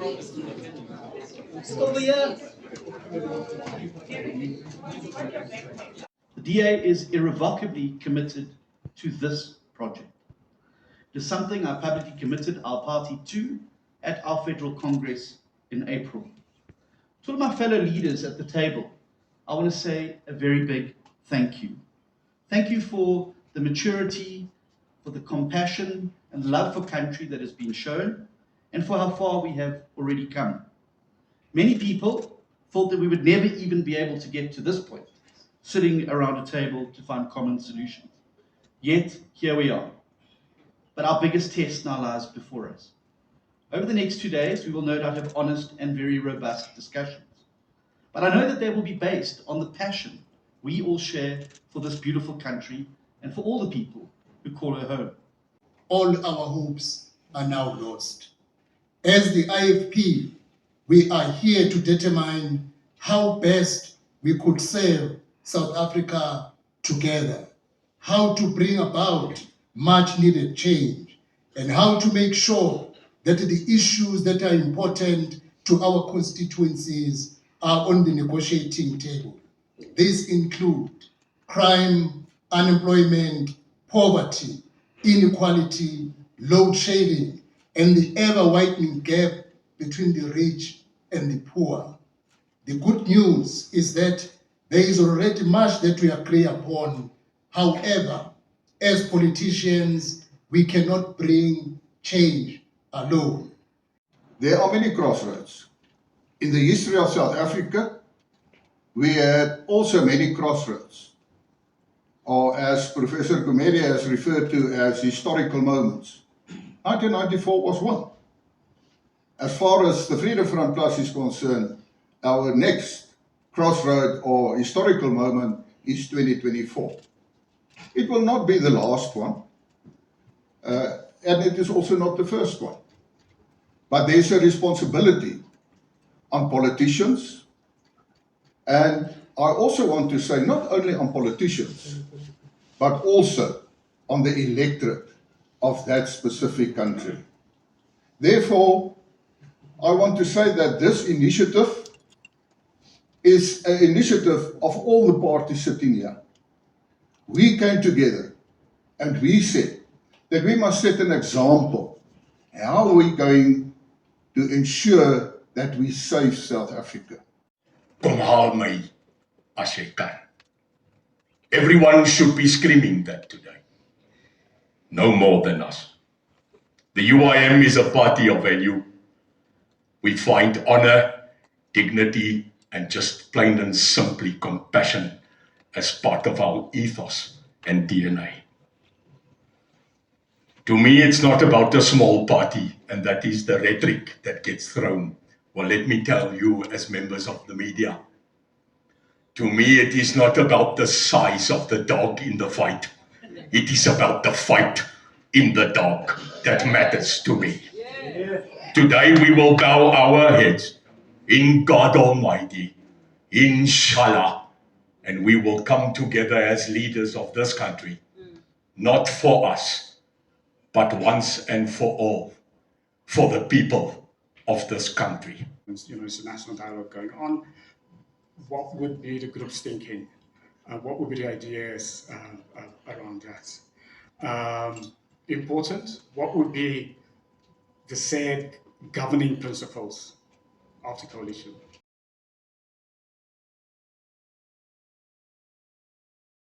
Over here. The DA is irrevocably committed to this project. It is something I publicly committed our party to at our federal Congress in April. To all my fellow leaders at the table, I want to say a very big thank you. Thank you for the maturity, for the compassion and love for country that has been shown, and for how far we have already come. Many people thought that we would never even be able to get to this point, sitting around a table to find common solutions. Yet, here we are. But our biggest test now lies before us. Over the next 2 days, we will no doubt have honest and very robust discussions. But I know that they will be based on the passion we all share for this beautiful country and for all the people who call her home. All our hopes are now lost. As the IFP, we are here to determine how best we could serve South Africa together, how to bring about much needed change, and how to make sure that the issues that are important to our constituencies are on the negotiating table. These include crime, unemployment, poverty, inequality, load shedding, and the ever-widening gap between the rich and the poor. The good news is that there is already much that we agree upon. However, as politicians, we cannot bring change alone. There are many crossroads. In the history of South Africa, we had also many crossroads, or as Professor Gumede has referred to as historical moments. 1994 was one. As far as the Freedom Front Plus is concerned, our next crossroad or historical moment is 2024. It will not be the last one, and it is also not the first one. But there's a responsibility on politicians, and I also want to say not only on politicians, but also on the electorate of that specific country. Therefore, I want to say that this initiative is an initiative of all the parties sitting here. We came together and we said that we must set an example. How are we going to ensure that we save South Africa? Kom haal my as jy kan. Everyone should be screaming that today. No more than us. The UIM is a party of value. We find honor, dignity, and just plain and simply compassion as part of our ethos and DNA. To me, it's not about a small party, and that is the rhetoric that gets thrown. Well, let me tell you as members of the media, to me, it is not about the size of the dog in the fight. It is about the fight in the dog that matters to me. Today, we will bow our heads in God Almighty, inshallah, and we will come together as leaders of this country, not for us, but once and for all, for the people of this country. It's a national dialogue going on. What would be the group's thinking? What would be the ideas around that? Important, what would be the said governing principles of the coalition?